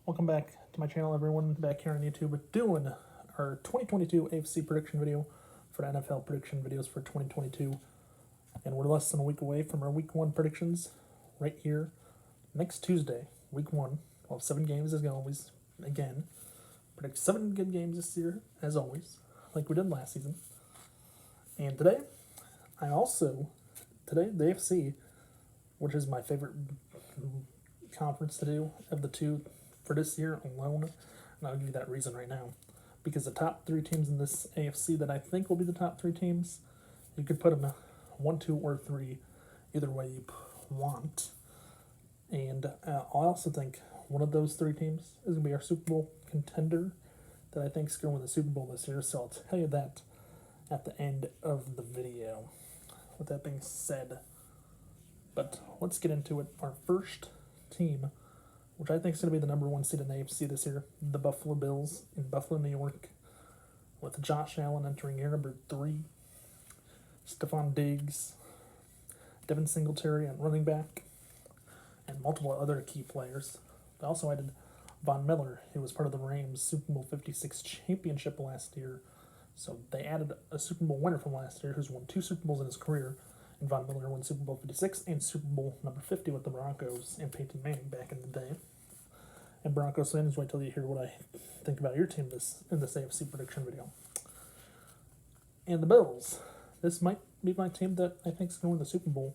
Welcome back to my channel, everyone. Back here on YouTube, we're doing our 2022 AFC prediction video for the NFL prediction videos for 2022. And we're less than a week away from our week 1 predictions right here. Next Tuesday, week 1, we'll have 7 games as always. Again, predict 7 good games this year, as always, like we did last season. And today, the AFC, which is my favorite conference to do of the two for this year alone, and I'll give you that reason right now. Because the top 3 teams in this AFC that I think will be the top 3 teams, you could put them 1, 2, or 3, either way you want. And I also think one of those 3 teams is going to be our Super Bowl contender that I think is going to win the Super Bowl this year. So I'll tell you that at the end of the video. With that being said, but let's get into it. Our first team, which I think is going to be the number 1 seed in the AFC this year, the Buffalo Bills in Buffalo, New York, with Josh Allen entering year number 3, Stephon Diggs, Devin Singletary at running back, and multiple other key players. They also added Von Miller, who was part of the Rams' Super Bowl 56 championship last year. So they added a Super Bowl winner from last year who's won 2 Super Bowls in his career. And Von Miller won Super Bowl 56 and Super Bowl number 50 with the Broncos and Peyton Manning back in the day. And Broncos fans, wait till you hear what I think about your team in this AFC prediction video. And the Bills. This might be my team that I think is going to win the Super Bowl.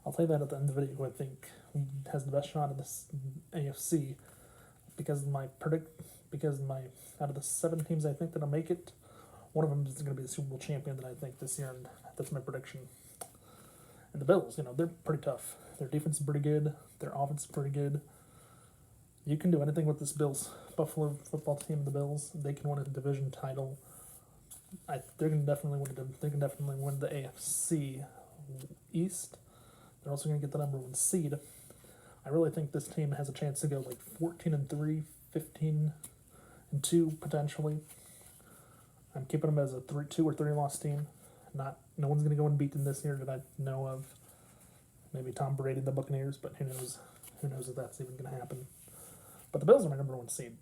I'll tell you that at the end of the video who I think has the best shot at this AFC because out of the 7 teams I think that'll make it, one of them is going to be the Super Bowl champion that I think this year, and that's my prediction. And the Bills, they're pretty tough. Their defense is pretty good. Their offense is pretty good. You can do anything with this Buffalo football team, the Bills. They can win a division title. They can definitely win the AFC East. They're also going to get the number 1 seed. I really think this team has a chance to go like 14-3, 15-2 potentially. I'm keeping them as a 2 or 3 loss team. No one's going to go unbeaten this year that I know of. Maybe Tom Brady and the Buccaneers, but who knows? Who knows if that's even going to happen? But the Bills are my number 1 seed.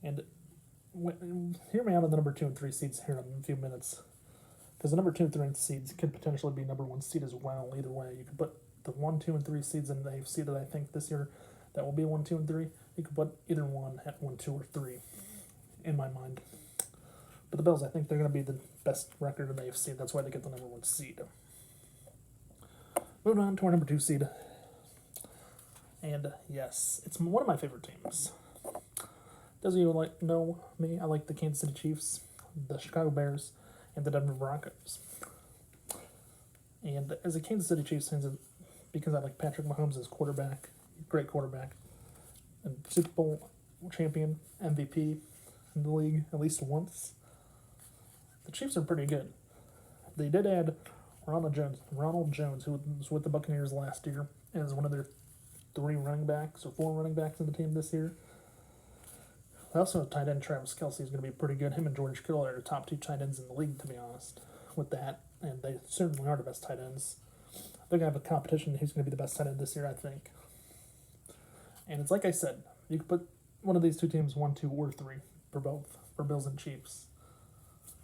And hear me out on the number 2 and 3 seeds here in a few minutes. Because the number 2 and 3 seeds could potentially be number 1 seed as well. Either way, you could put the 1, 2, and 3 seeds in the AFC that I think this year that will be 1, 2, and 3. You could put either one at 1, 2, or 3 in my mind. But the Bills, I think they're going to be the best record in the AFC. That's why they get the number 1 seed. Moving on to our number 2 seed. And yes, it's one of my favorite teams. Those of you who know me, I like the Kansas City Chiefs, the Chicago Bears, and the Denver Broncos. And as a Kansas City Chiefs fan, because I like Patrick Mahomes as quarterback, great quarterback, and Super Bowl champion, MVP in the league at least once, the Chiefs are pretty good. They did add Ronald Jones, who was with the Buccaneers last year, as one of their 3 running backs or 4 running backs in the team this year. They also have tight end Travis Kelce is going to be pretty good. Him and George Kittle are the top 2 tight ends in the league, to be honest, with that. And they certainly are the best tight ends. They're going to have a competition. Who's going to be the best tight end this year, I think. And it's like I said, you could put one of these 2 teams 1, 2, or 3 for both, for Bills and Chiefs.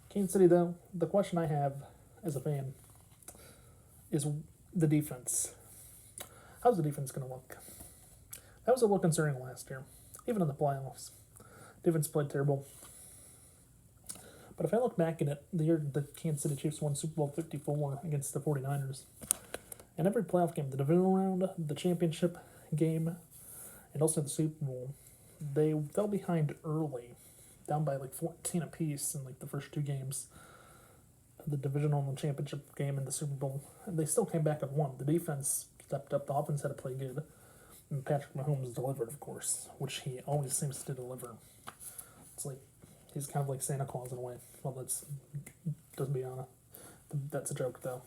Kansas City, though, the question I have as a fan is the defense. How's the defense going to look? That was a little concerning last year, even in the playoffs. Defense played terrible. But if I look back at it, the year the Kansas City Chiefs won Super Bowl 54 against the 49ers, and every playoff game, the divisional round, the championship game, and also the Super Bowl, they fell behind early, down by like 14 apiece in like the first 2 games, the divisional and the championship game and the Super Bowl, and they still came back and won. The defense stepped up, the offense had to play good, and Patrick Mahomes delivered, of course, which he always seems to deliver. It's like he's kind of like Santa Claus in a way. Well, let's be honest. That's a joke, though.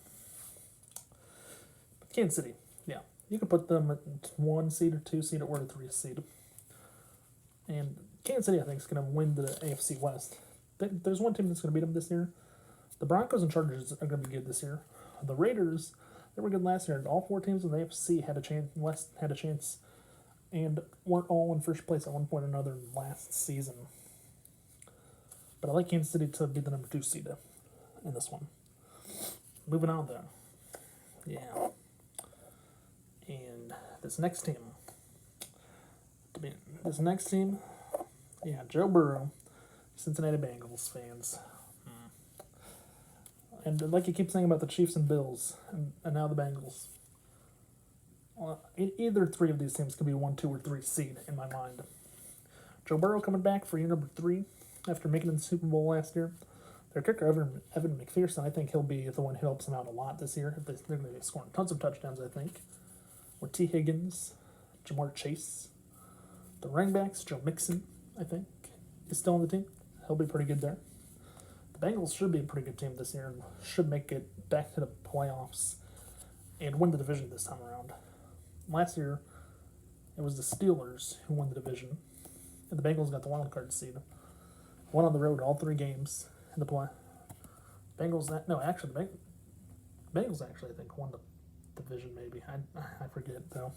Kansas City, yeah. You could put them at 1 seed or 2 seed or 3 seed. And Kansas City, I think, is going to win the AFC West. There's one team that's going to beat them this year. The Broncos and Chargers are going to be good this year. The Raiders, they were good last year. All 4 teams in the AFC had a chance and weren't all in first place at one point or another last season. But I like Kansas City to be the number 2 seed in this one. Moving on, though. Yeah. And this next team, Joe Burrow, Cincinnati Bengals fans. And like you keep saying about the Chiefs and Bills, and now the Bengals. Well, either 3 of these teams could be 1, 2, or 3 seed in my mind. Joe Burrow coming back for year number 3 after making it in the Super Bowl last year. Their kicker, Evan McPherson, I think he'll be the one who helps them out a lot this year. They're going to be scoring tons of touchdowns, I think. With T. Higgins, Jamar Chase. The running backs, Joe Mixon, I think, is still on the team. He'll be pretty good there. The Bengals should be a pretty good team this year and should make it back to the playoffs and win the division this time around. Last year, it was the Steelers who won the division, and the Bengals got the wild card seed. Won on the road all 3 games in the play. The Bengals, I think, won the division maybe. I forget, though.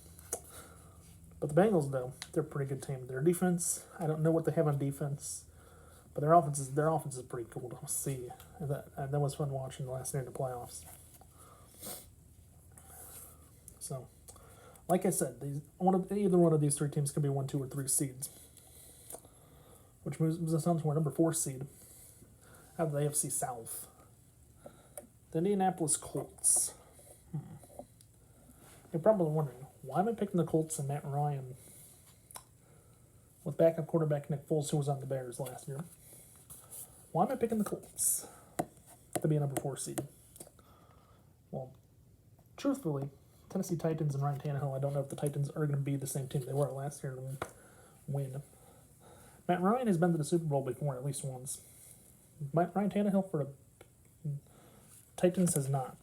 But the Bengals, though, they're a pretty good team. Their defense, I don't know what they have on defense, but their offense is pretty cool to see. And that was fun watching the last night of the playoffs. So, like I said, either one of these 3 teams could be 1, 2, or 3 seeds, which moves us on to our number 4 seed out of the AFC South. The Indianapolis Colts. You're probably wondering, why am I picking the Colts and Matt Ryan with backup quarterback Nick Foles, who was on the Bears last year? Why am I picking the Colts to be a number 4 seed? Well, truthfully, Tennessee Titans and Ryan Tannehill, I don't know if the Titans are going to be the same team they were last year and win. Matt Ryan has been to the Super Bowl before at least once. Ryan Tannehill for the Titans has not.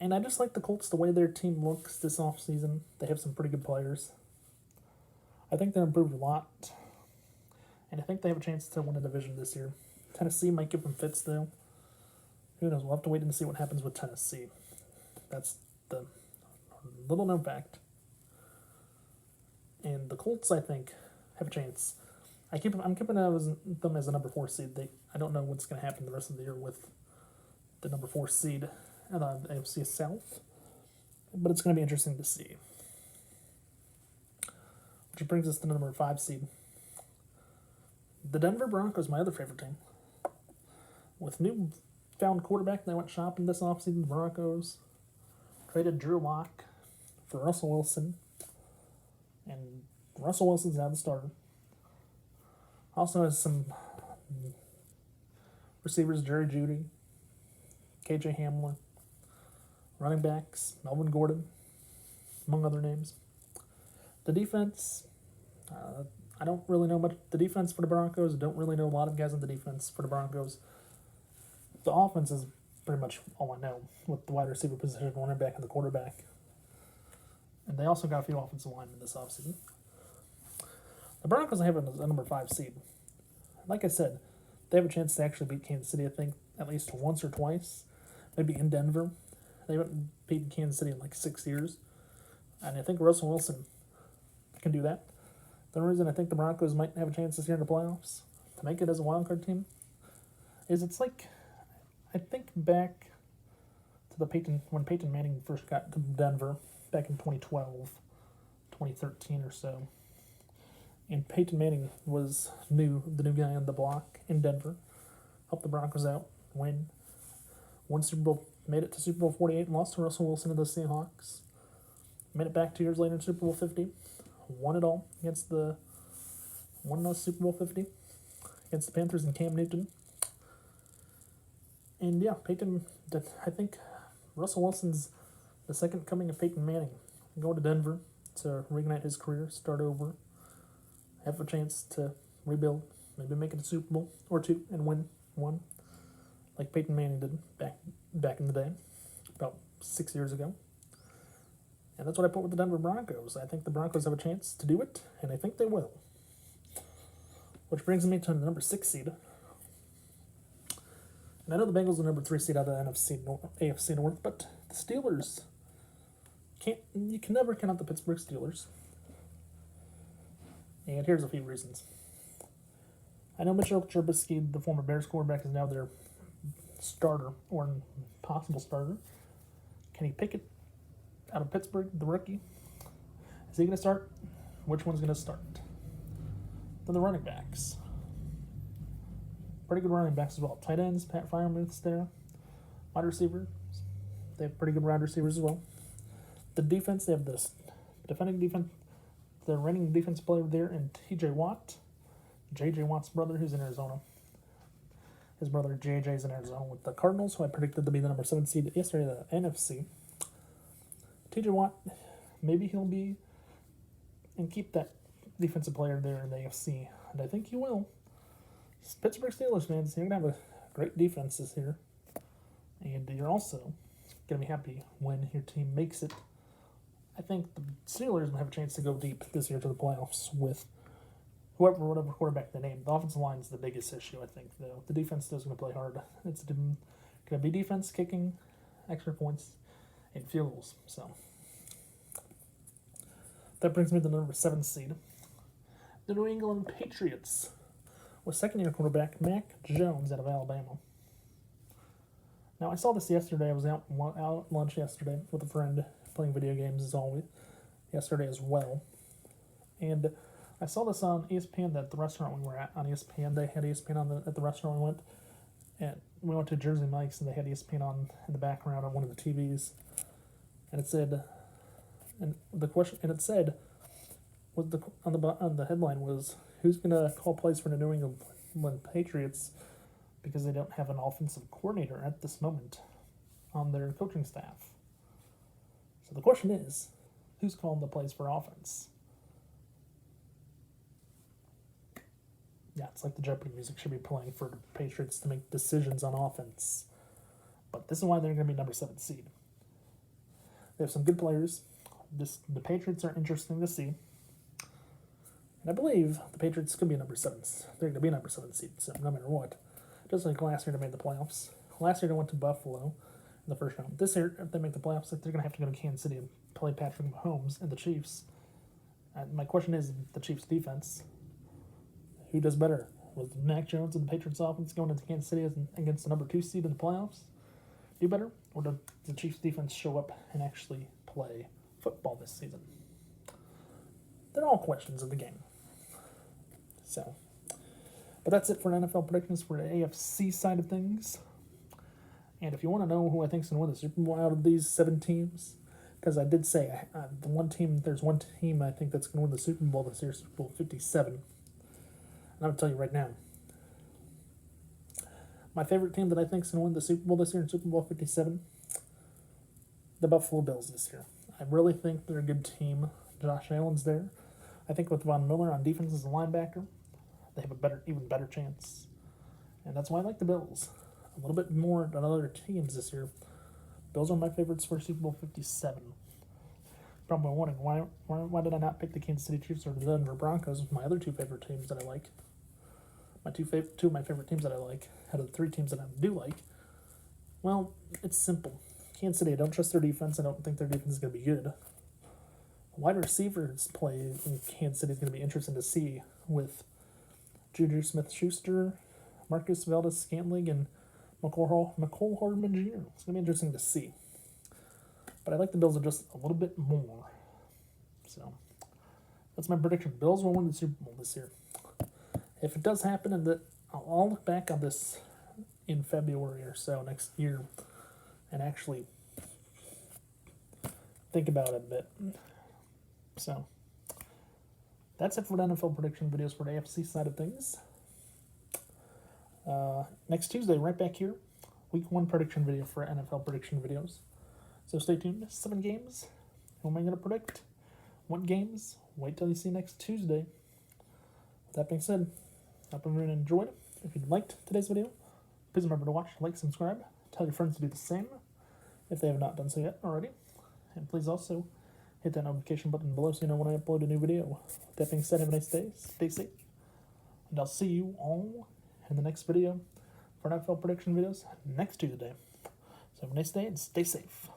And I just like the Colts, the way their team looks this offseason. They have some pretty good players. I think they're improved a lot. And I think they have a chance to win a division this year. Tennessee might give them fits, though. Who knows? We'll have to wait and see what happens with Tennessee. That's the little-known fact. And the Colts, I think, have a chance. I'm keeping them as a number 4 seed. I don't know what's going to happen the rest of the year with the number 4 seed in the AFC South, but it's going to be interesting to see. Which brings us to the number 5 seed. The Denver Broncos, my other favorite team. With new-found quarterback, they went shopping this offseason. The Broncos traded Drew Lock for Russell Wilson, and Russell Wilson's now the starter. Also has some receivers, Jerry Jeudy, KJ Hamler, running backs, Melvin Gordon, among other names. The defense, I don't really know much. The defense for the Broncos, I don't really know a lot of guys on the defense for the Broncos. The offense is pretty much all I know, with the wide receiver position, running back, and the quarterback. And they also got a few offensive linemen this offseason. The Broncos have a number 5 seed. Like I said, they have a chance to actually beat Kansas City, I think, at least once or twice. Maybe in Denver. They haven't beaten Kansas City in like 6 years. And I think Russell Wilson can do that. The reason I think the Broncos might have a chance this year in the playoffs to make it as a wild card team is it's like, I think back to when Peyton Manning first got to Denver back in 2012, 2013 or so. And Peyton Manning was the new guy on the block in Denver. Helped the Broncos out, won Super Bowl, made it to Super Bowl 48 and lost to Russell Wilson and the Seahawks. Made it back 2 years later in Super Bowl 50. Won it all won the Super Bowl 50 against the Panthers and Cam Newton. And yeah, I think Russell Wilson's the second coming of Peyton Manning. Go to Denver to reignite his career, start over, have a chance to rebuild, maybe make it a Super Bowl or 2 and win one, like Peyton Manning did back in the day, about 6 years ago. And that's what I put with the Denver Broncos. I think the Broncos have a chance to do it, and I think they will. Which brings me to the number 6 seed. And I know the Bengals are the number 3 seed out of the AFC North, but the Steelers You can never count out the Pittsburgh Steelers. And here's a few reasons. I know Mitchell Trubisky, the former Bears quarterback, is now their starter, or possible starter. Kenny Pickett out of Pittsburgh, the rookie. Is he going to start? Which one's going to start? Then the running backs. Pretty good running backs as well. Tight ends, Pat Freiermuth's there. Wide receivers, they have pretty good wide receivers as well. The defense, they have this defending defense, the reigning defense player there, and T.J. Watt, J.J. Watt's brother, who's in Arizona. His brother J.J.'s in Arizona with the Cardinals, who I predicted to be the number 7 seed yesterday, the NFC. T.J. Watt, maybe he'll be and keep that defensive player there in the AFC, and I think he will. Pittsburgh Steelers fans, you're going to have a great defense this year, and you're also going to be happy when your team makes it. I think the Steelers will have a chance to go deep this year to the playoffs with whatever quarterback they name. The offensive line is the biggest issue, I think, though. The defense is going to play hard. It's going to be defense, kicking, extra points, and field goals. So that brings me to the number 7 seed. The New England Patriots with second-year quarterback Mac Jones out of Alabama. Now, I saw this yesterday. I was out at lunch yesterday with a friend playing video games as always, yesterday as well. And I saw this on ESPN at the restaurant we were at. On ESPN, they had ESPN at the restaurant we went. And we went to Jersey Mike's, and they had ESPN on in the background on one of the TVs. And it said, on the headline was, who's going to call plays for the New England Patriots because they don't have an offensive coordinator at this moment on their coaching staff. So the question is, who's calling the plays for offense? Yeah, it's like the Jeopardy music should be playing for the Patriots to make decisions on offense. But this is why they're going to be number 7 seed. They have some good players. The Patriots are interesting to see. And I believe the Patriots could be number 7. They're going to be number 7 seed, so no matter what. Just like last year they made the playoffs. Last year they went to Buffalo in the first round. This year, if they make the playoffs, they're going to have to go to Kansas City and play Patrick Mahomes and the Chiefs. And my question is, the Chiefs' defense, who does better? Was Mac Jones and the Patriots' offense going into Kansas City against the number 2 seed in the playoffs do better? Or did the Chiefs' defense show up and actually play football this season? They're all questions of the game. So, but that's it for NFL predictions for the AFC side of things. And if you want to know who I think is going to win the Super Bowl out of these 7 teams, because I did say there's one team I think that's going to win the Super Bowl this year, Super Bowl 57. And I'm going to tell you right now, my favorite team that I think is going to win the Super Bowl this year in Super Bowl 57, the Buffalo Bills this year. I really think they're a good team. Josh Allen's there. I think with Von Miller on defense as a linebacker, they have even better chance. And that's why I like the Bills a little bit more than other teams this year. Bills are my favorites for Super Bowl 57. Probably wondering, why did I not pick the Kansas City Chiefs or the Denver Broncos, my other 2 favorite teams that I like? Two of my favorite teams that I like, out of the 3 teams that I do like. Well, it's simple. Kansas City, I don't trust their defense. I don't think their defense is going to be good. Wide receivers play in Kansas City is going to be interesting to see with Juju Smith-Schuster, Marcus Valdez-Scantling, and McCole Hardman Jr. It's going to be interesting to see. But I like the Bills just a little bit more. So that's my prediction. Bills will win the Super Bowl this year. If it does happen, I'll look back on this in February or so next year and actually think about it a bit. So that's it for the NFL prediction videos for the AFC side of things. Next Tuesday, right back here, Week 1 prediction video for NFL prediction videos. So stay tuned. 7 games. Who am I going to predict? What games? Wait till you see next Tuesday. With that being said, I hope everyone enjoyed it. If you liked today's video, please remember to watch, like, subscribe. Tell your friends to do the same if they have not done so yet already. And please also hit that notification button below so you know when I upload a new video. With that being said, have a nice day. Stay safe. And I'll see you all in the next video for NFL prediction videos next Tuesday. So have a nice day and stay safe.